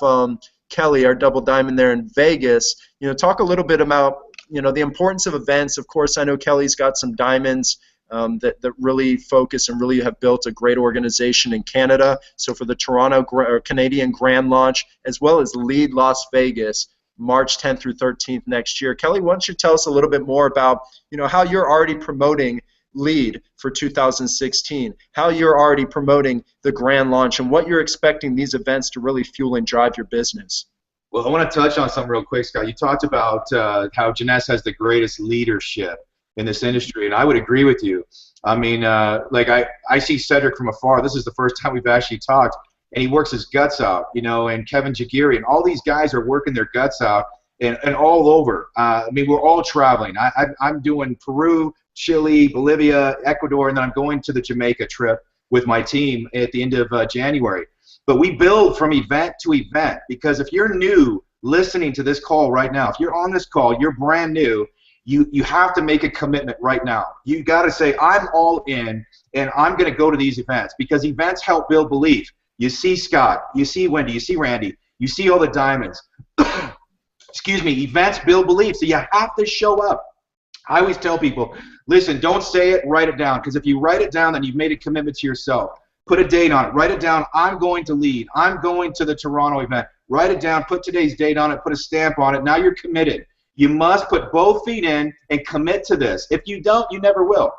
Kelly, our double diamond there in Vegas, you know, talk a little bit about, you know, the importance of events. Of course, I know Kelly's got some diamonds that really focus and really have built a great organization in Canada. So for the Toronto Canadian Grand Launch, as well as Lead Las Vegas, March 10th through 13th next year. Kelly, why don't you tell us a little bit more about how you're already promoting Lead for 2016, how you're already promoting the Grand Launch, and what you're expecting these events to really fuel and drive your business. Well, I want to touch on something real quick, Scott. You talked about how JEUNESSE has the greatest leadership in this industry, and I would agree with you. I mean, I see Cedric from afar. This is the first time we've actually talked, and he works his guts out, and Kevin Jagiri, and all these guys are working their guts out and all over. I mean, we're all traveling. I'm doing Peru, Chile, Bolivia, Ecuador, and then I'm going to the Jamaica trip with my team at the end of January. But we build from event to event, because if you're new listening to this call right now, if you're on this call, you're brand new, you have to make a commitment right now. You got to say, I'm all in, and I'm going to go to these events, because events help build belief. You see Scott, you see Wendy, you see Randy, you see all the diamonds. Excuse me, events build belief, so you have to show up. I always tell people, listen, don't say it, write it down, because if you write it down, then you've made a commitment to yourself. Put a date on it. Write it down. I'm going to Lead. I'm going to the Toronto event. Write it down. Put today's date on it. Put a stamp on it. Now you're committed. You must put both feet in and commit to this. If you don't, you never will.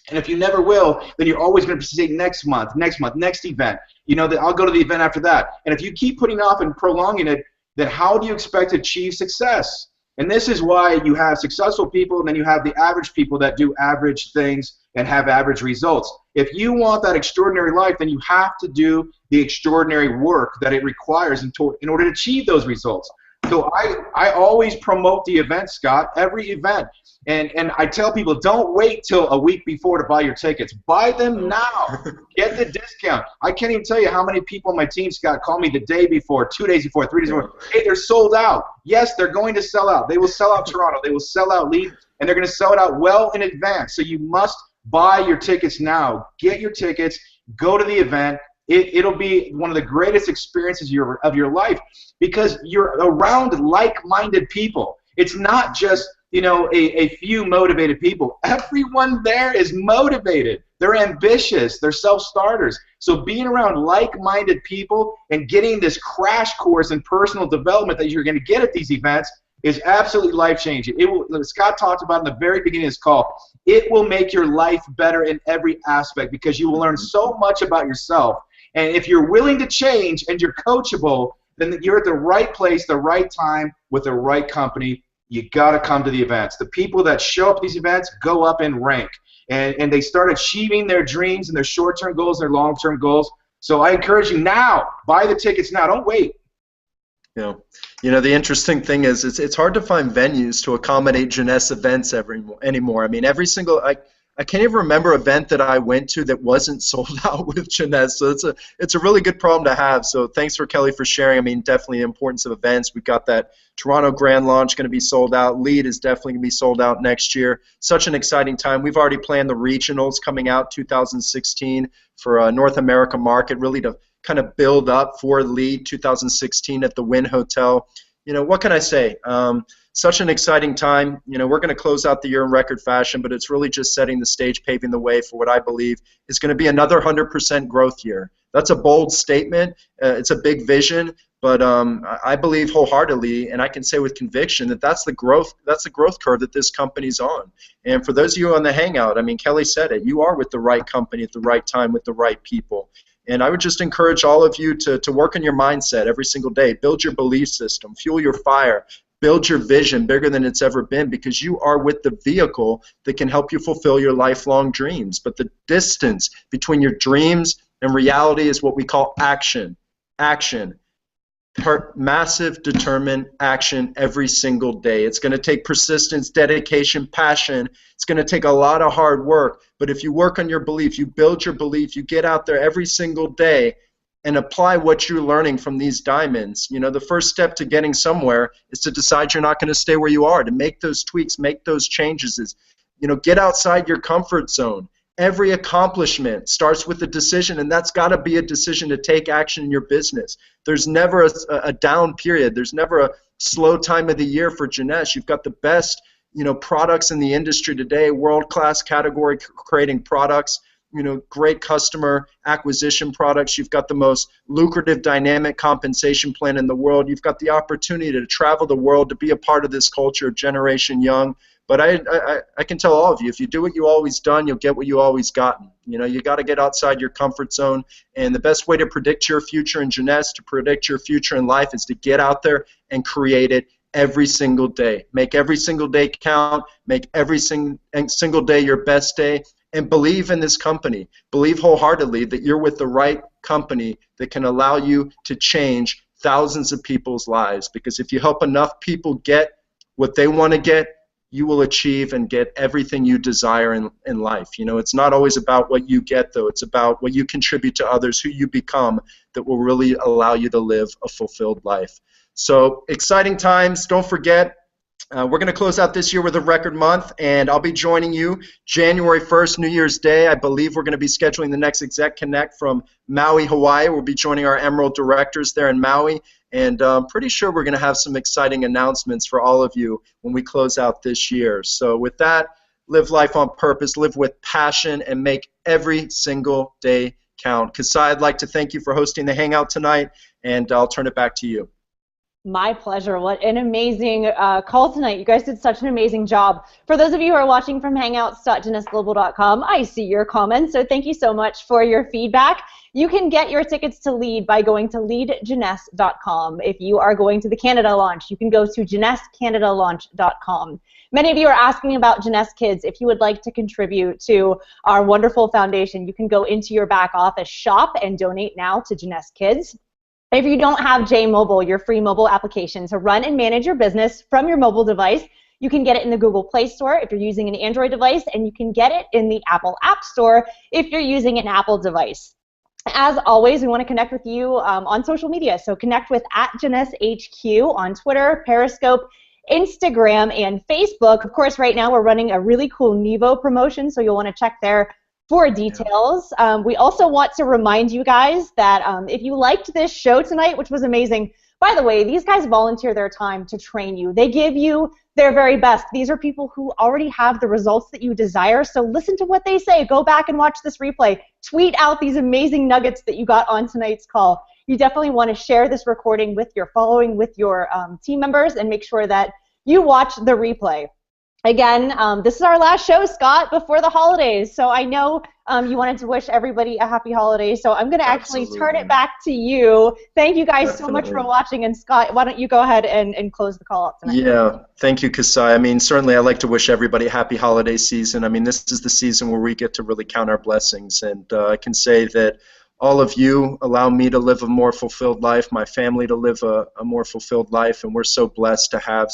And if you never will, then you're always going to say next month, next event. I'll go to the event after that. And if you keep putting off and prolonging it, then how do you expect to achieve success? And this is why you have successful people, and then you have the average people that do average things and have average results. If you want that extraordinary life, then you have to do the extraordinary work that it requires in order to achieve those results. So I always promote the event, Scott, every event. And I tell people, don't wait till a week before to buy your tickets. Buy them now. Get the discount. I can't even tell you how many people on my team, Scott, call me the day before, 2 days before, 3 days before. Hey, they're sold out. Yes, they're going to sell out. They will sell out Toronto. They will sell out Lead, and they're going to sell it out well in advance. So you must buy your tickets now. Get your tickets. Go to the event. It'll be one of the greatest experiences of your life, because you're around like-minded people. It's not just a few motivated people. Everyone there is motivated. They're ambitious. They're self-starters. So being around like-minded people and getting this crash course in personal development that you're going to get at these events is absolutely life-changing. Scott talked about in the very beginning of this call, it will make your life better in every aspect, because you will learn so much about yourself. And if you're willing to change and you're coachable, then you're at the right place, the right time, with the right company. You got to come to the events. The people that show up at these events go up in rank, and they start achieving their dreams and their short-term goals, their long-term goals. So I encourage you now, buy the tickets now. Don't wait. The interesting thing is it's hard to find venues to accommodate JEUNESSE events anymore. I mean, I can't even remember an event that I went to that wasn't sold out with JEUNESSE. So it's a really good problem to have. So thanks for Kelly for sharing. I mean, definitely the importance of events. We've got that Toronto Grand Launch going to be sold out. Lead is definitely going to be sold out next year. Such an exciting time. We've already planned the regionals coming out 2016 for North America market, really to kind of build up for Lead 2016 at the Wynn Hotel. What can I say? Such an exciting time. We're going to close out the year in record fashion, but it's really just setting the stage, paving the way for what I believe is going to be another 100% growth year. That's a bold statement. It's a big vision, but I believe wholeheartedly, and I can say with conviction, that that's the growth curve that this company's on. And for those of you on the Hangout, I mean, Kelly said it. You are with the right company at the right time with the right people. And I would just encourage all of you to work on your mindset every single day. Build your belief system. Fuel your fire. Build your vision bigger than it's ever been, because you are with the vehicle that can help you fulfill your lifelong dreams. But the distance between your dreams and reality is what we call action. Action. Massive, determined action every single day. It's going to take persistence, dedication, passion. It's going to take a lot of hard work. But if you work on your belief, you build your belief, you get out there every single day and apply what you're learning from these diamonds. The first step to getting somewhere is to decide you're not going to stay where you are, to make those tweaks, make those changes. Get outside your comfort zone. Every accomplishment starts with a decision, and that's got to be a decision to take action in your business. There's never a down period. There's never a slow time of the year for JEUNESSE. You've got the best products in the industry today, world-class category creating products, great customer acquisition products. You've got the most lucrative dynamic compensation plan in the world. You've got the opportunity to travel the world, to be a part of this culture, Generation Young. But I can tell all of you, if you do what you always done, you'll get what you always gotten. You got to get outside your comfort zone. And the best way to predict your future in Jeunesse, to predict your future in life, is to get out there and create it every single day. Make every single day count. Make every single day your best day. And believe in this company. Believe wholeheartedly that you're with the right company that can allow you to change thousands of people's lives. Because if you help enough people get what they want to get, you will achieve and get everything you desire in life. It's not always about what you get, though. It's about what you contribute to others, who you become, that will really allow you to live a fulfilled life. So exciting times. Don't forget, we're going to close out this year with a record month, and I'll be joining you January 1st, New Year's Day. I believe we're going to be scheduling the next Exec Connect from Maui, Hawaii. We'll be joining our Emerald directors there in Maui, and I'm pretty sure we're going to have some exciting announcements for all of you when we close out this year. So with that, live life on purpose, live with passion, and make every single day count. Kasai, I'd like to thank you for hosting the Hangout tonight, and I'll turn it back to you. My pleasure. What an amazing call tonight. You guys did such an amazing job. For those of you who are watching from hangouts.JEUNESSEglobal.com, I see your comments, so thank you so much for your feedback. You can get your tickets to LEAD by going to leadjeunesse.com. If you are going to the Canada launch, you can go to JEUNESSECanadaLaunch.com. Many of you are asking about Jeunesse Kids. If you would like to contribute to our wonderful foundation, you can go into your back office shop and donate now to Jeunesse Kids. If you don't have J-Mobile, your free mobile application to run and manage your business from your mobile device, you can get it in the Google Play Store if you're using an Android device, and you can get it in the Apple App Store if you're using an Apple device. As always, we want to connect with you on social media, so connect with @JeunесseHQ on Twitter, Periscope, Instagram, and Facebook. Of course, right now we're running a really cool Nevo promotion, so you'll want to check there for details. We also want to remind you guys that if you liked this show tonight, which was amazing, by the way, these guys volunteer their time to train you. They give you their very best. These are people who already have the results that you desire, so listen to what they say. Go back and watch this replay. Tweet out these amazing nuggets that you got on tonight's call. You definitely want to share this recording with your following, with your team members, and make sure that you watch the replay. Again, this is our last show, Scott, before the holidays, so I know you wanted to wish everybody a happy holiday, so I'm going to actually turn it back to you. Thank you guys so much for watching, and Scott, why don't you go ahead and close the call out tonight? Yeah, thank you, Kasai. I mean, certainly I'd like to wish everybody a happy holiday season. I mean, this is the season where we get to really count our blessings, and I can say that all of you allow me to live a more fulfilled life, my family to live a more fulfilled life, and we're so blessed to have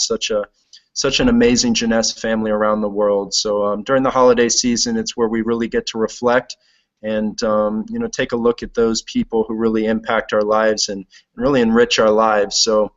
such an amazing Jeunesse family around the world. So during the holiday season, it's where we really get to reflect and take a look at those people who really impact our lives and really enrich our lives. So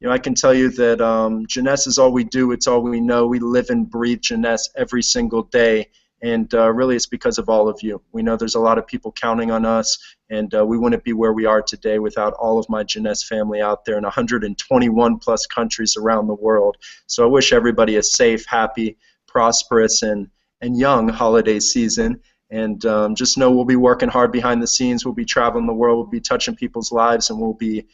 I can tell you that Jeunesse is all we do. It's all we know. We live and breathe Jeunesse every single day. And really, it's because of all of you. We know there's a lot of people counting on us, and we wouldn't be where we are today without all of my Jeunesse family out there in 121 plus countries around the world. So I wish everybody a safe, happy, prosperous, and young holiday season. And just know we'll be working hard behind the scenes. We'll be traveling the world. We'll be touching people's lives, and we'll be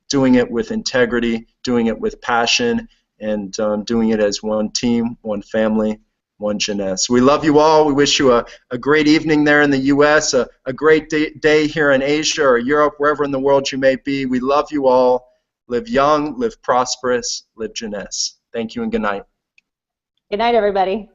doing it with integrity, doing it with passion, and doing it as one team, one family, one Jeunesse. We love you all. We wish you a great evening there in the U.S., a great day here in Asia or Europe, wherever in the world you may be. We love you all. Live young, live prosperous, live Jeunesse. Thank you and good night. Good night, everybody.